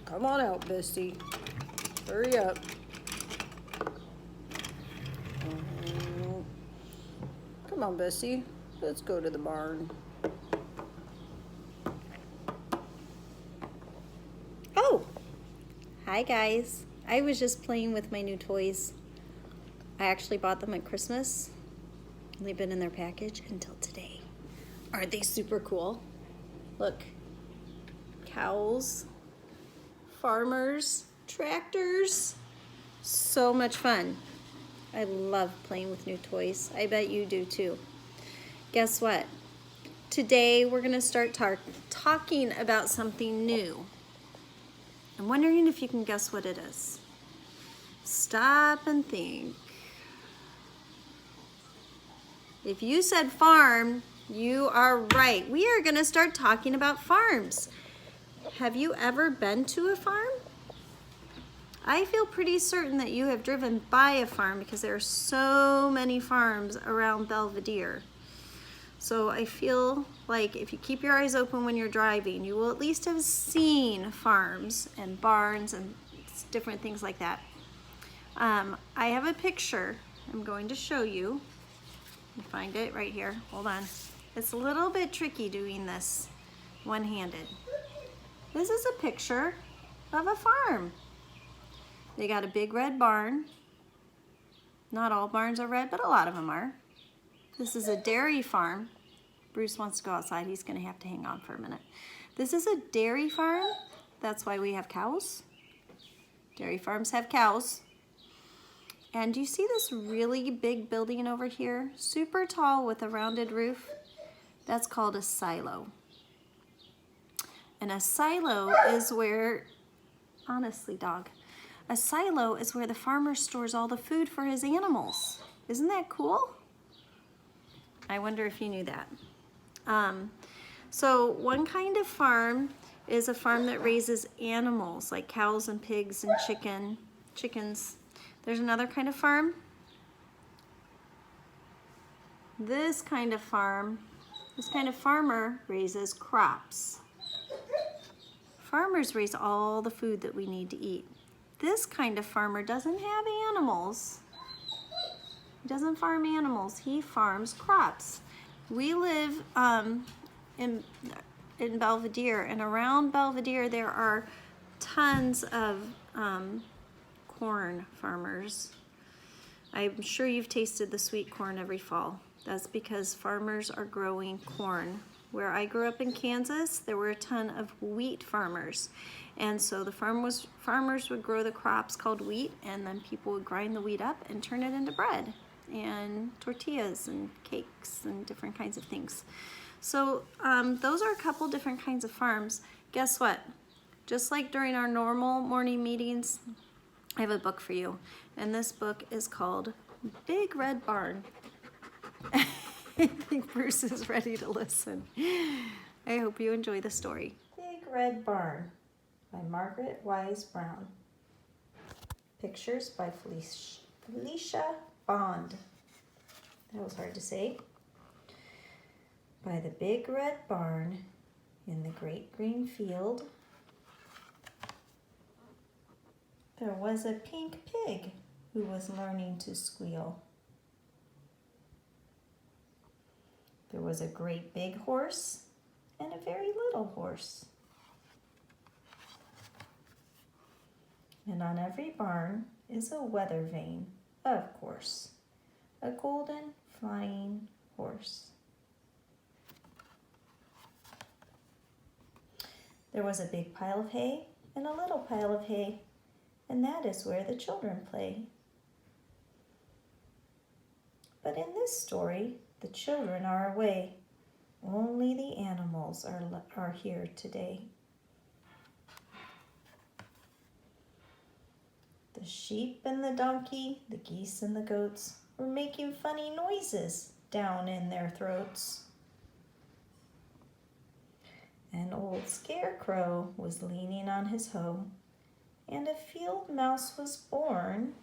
Come on out, Bessie. Hurry up. Come on, Bessie. Let's go to the barn. Oh! Hi, guys. I was just playing with my new toys. I actually bought them at Christmas. They've been in their package until today. Aren't they super cool? Look. Cows. Farmers. Tractors. So much fun. I love playing with new toys. I bet you do too. Guess what? Today we're going to start talking about something new. I'm wondering if you can guess what it is. Stop and think. If you said farm, you are right. We are going to start talking about farms. Have you ever been to a farm? I feel pretty certain that you have driven by a farm because there are so many farms around Belvidere. So I feel like if you keep your eyes open when you're driving, you will at least have seen farms and barns and different things like that. I have a picture I'm going to show you. You find it right here. Hold on. It's a little bit tricky doing this one-handed. This is a picture of a farm. They got a big red barn. Not all barns are red, but a lot of them are. This is a dairy farm. Bruce wants to go outside. He's going to have to hang on for a minute. This is a dairy farm. That's why we have cows. Dairy farms have cows. And do you see this really big building over here? Super tall with a rounded roof. That's called a silo. And a silo is where, honestly, dog, a silo is where the farmer stores all the food for his animals. Isn't that cool? I wonder if you knew that. So one kind of farm is a farm that raises animals like cows and pigs and chickens. There's another kind of farm. This kind of farmer raises crops. Farmers raise all the food that we need to eat. This kind of farmer doesn't have animals. He doesn't farm animals, he farms crops. We live in Belvidere, and around Belvidere there are tons of corn farmers. I'm sure you've tasted the sweet corn every fall. That's because farmers are growing corn. Where I grew up in Kansas, there were a ton of wheat farmers. And so the farmers would grow the crops called wheat, and then people would grind the wheat up and turn it into bread and tortillas and cakes and different kinds of things. So those are a couple different kinds of farms. Guess what? Just like during our normal morning meetings, I have a book for you. And this book is called Big Red Barn. I think Bruce is ready to listen. I hope you enjoy the story. Big Red Barn by Margaret Wise Brown. Pictures by Felicia Bond. That was hard to say. By the big red barn in the great green field, there was a pink pig who was learning to squeal. There was a great big horse and a very little horse. And on every barn is a weather vane, of course, a golden flying horse. There was a big pile of hay and a little pile of hay, and that is where the children play. But in this story, the children are away. Only the animals are here today. The sheep and the donkey, the geese and the goats were making funny noises down in their throats. An old scarecrow was leaning on his hoe, and a field mouse was born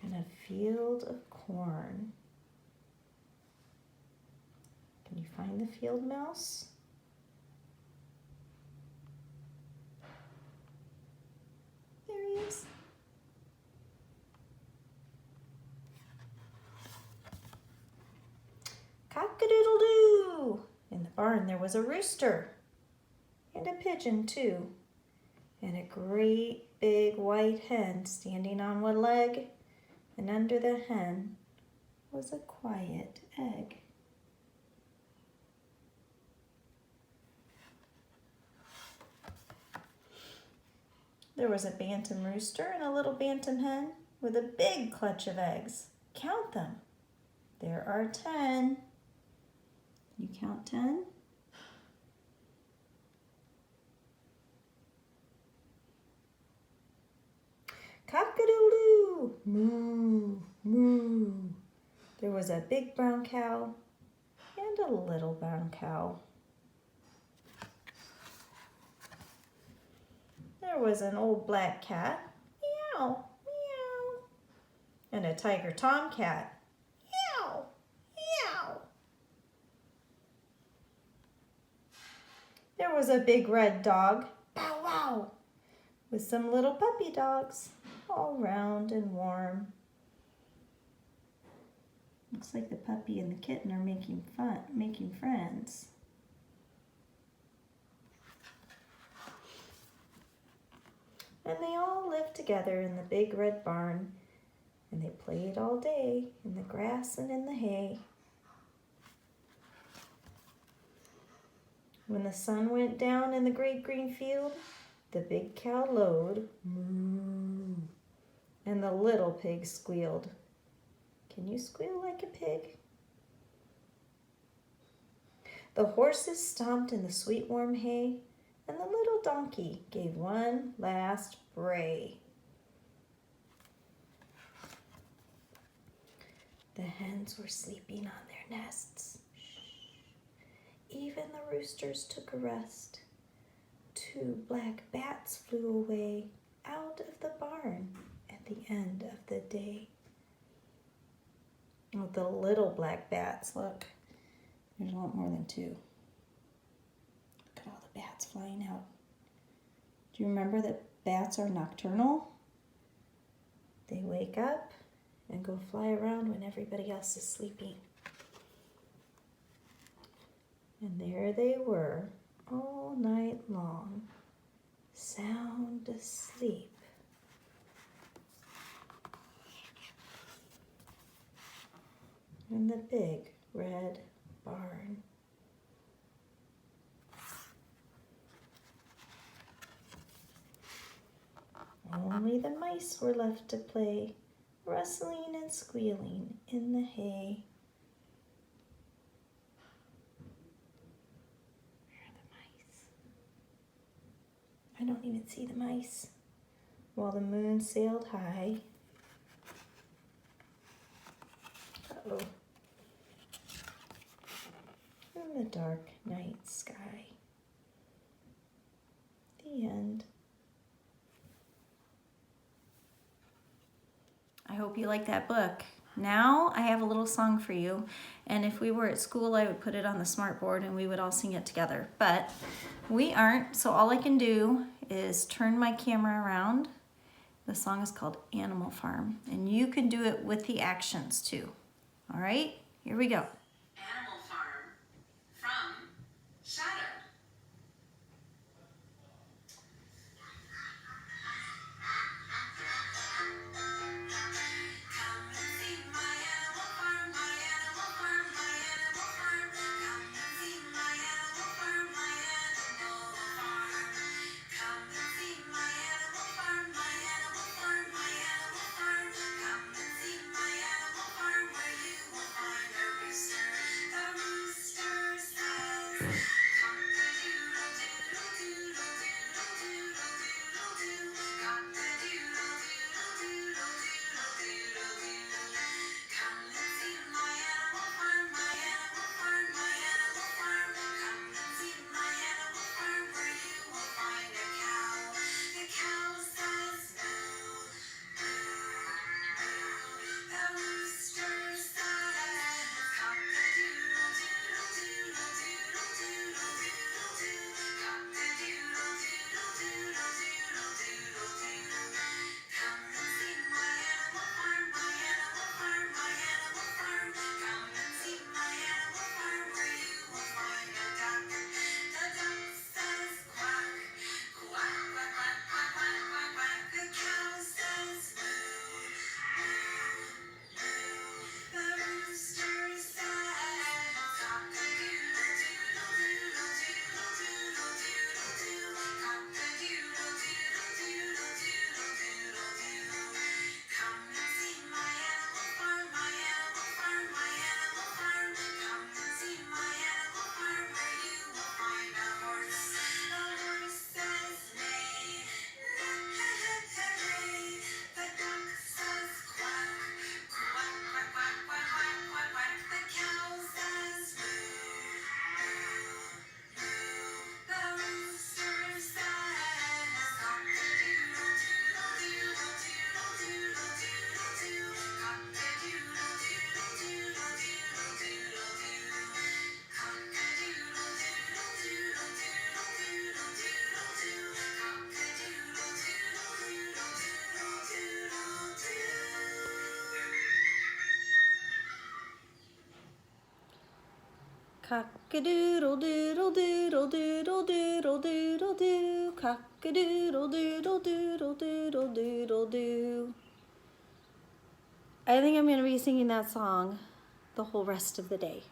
in a field of corn. Can you find the field mouse? There he is. Cock-a-doodle-doo! In the barn there was a rooster, and a pigeon too, and a great big white hen standing on one leg, and under the hen was a quiet egg. There was a bantam rooster and a little bantam hen with a big clutch of eggs. Count them. There are 10. You count 10? Cock-a-doodle-doo! Moo, moo. There was a big brown cow and a little brown cow. There was an old black cat, meow, meow, and a tiger tomcat, meow, meow. There was a big red dog, bow wow, with some little puppy dogs, all round and warm. Looks like the puppy and the kitten are making friends. And they all lived together in the big red barn, and they played all day in the grass and in the hay. When the sun went down in the great green field, the big cow lowed, moo, and the little pig squealed. Can you squeal like a pig? The horses stomped in the sweet warm hay, and the little donkey gave one last bray. The hens were sleeping on their nests. Shh. Even the roosters took a rest. 2 black bats flew away out of the barn at the end of the day. Oh, the little black bats, look. There's a lot more than 2. Look at all the bats flying out. Do you remember that bats are nocturnal? They wake up and go fly around when everybody else is sleeping. And there they were all night long, sound asleep. In the big red barn. Only the mice were left to play, rustling and squealing in the hay. Where are the mice? I don't even see the mice. While the moon sailed high. Uh-oh. In the dark night sky. The end. I hope you like that book. Now I have a little song for you, and if we were at school I would put it on the smart board and we would all sing it together, but we aren't, so all I can do is turn my camera around. The song is called Animal Farm, and you can do it with the actions too. All right, here we go. Animal Farm from Shadow. Come and see my animal farm, my animal farm, my animal farm. Come and see my animal farm, my animal farm. Come and see my animal farm, my animal farm, my animal farm. Come and see my animal farm where you will find a rooster Cock-a-doodle doodle doodle doodle doodle doodle doo. Cock-a-doodle doodle doodle doodle doodle doo. I think I'm going to be singing that song the whole rest of the day.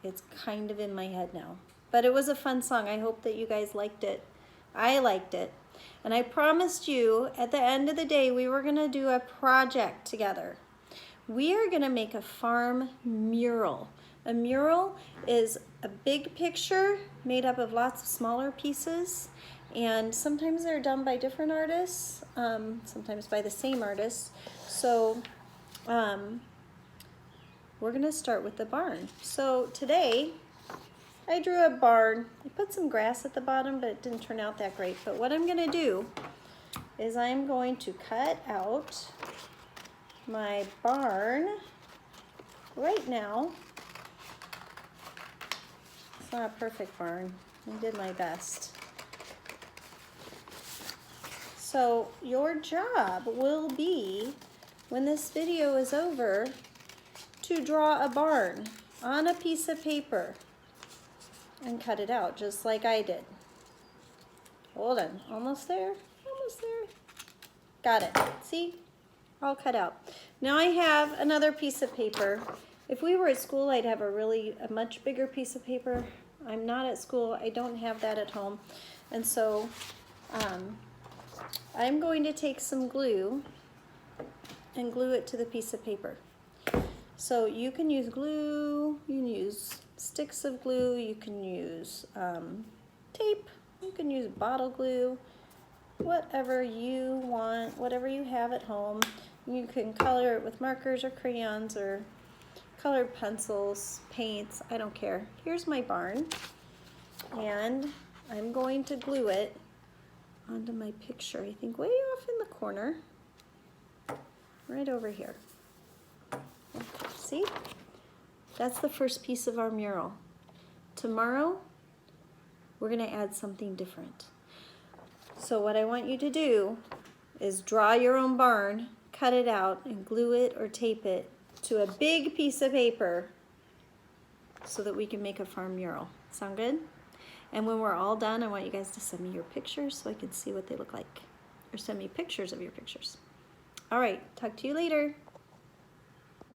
It's kind of in my head now. But it was a fun song. I hope that you guys liked it. I liked it. And I promised you at the end of the day we were going to do a project together. We are going to make a farm mural. A mural is a big picture made up of lots of smaller pieces. And sometimes they're done by different artists, sometimes by the same artist. So we're going to start with the barn. So today I drew a barn. I put some grass at the bottom, but it didn't turn out that great. But what I'm going to do is I'm going to cut out my barn right now. It's not a perfect barn. I did my best. So your job will be, when this video is over, to draw a barn on a piece of paper and cut it out just like I did. Hold on, almost there, almost there. Got it, see? All cut out. Now I have another piece of paper. If we were at school, I'd have a much bigger piece of paper. I'm not at school, I don't have that at home. And so I'm going to take some glue and glue it to the piece of paper. So you can use glue, you can use sticks of glue, you can use tape, you can use bottle glue, whatever you want, whatever you have at home. You can color it with markers or crayons or colored pencils, paints, I don't care. Here's my barn, and I'm going to glue it onto my picture, I think way off in the corner, right over here. Okay, see? That's the first piece of our mural. Tomorrow, we're gonna add something different. So what I want you to do is draw your own barn, cut it out, and glue it or tape it to a big piece of paper so that we can make a farm mural. Sound good? And when we're all done, I want you guys to send me your pictures so I can see what they look like. Or send me pictures of your pictures. All right, talk to you later.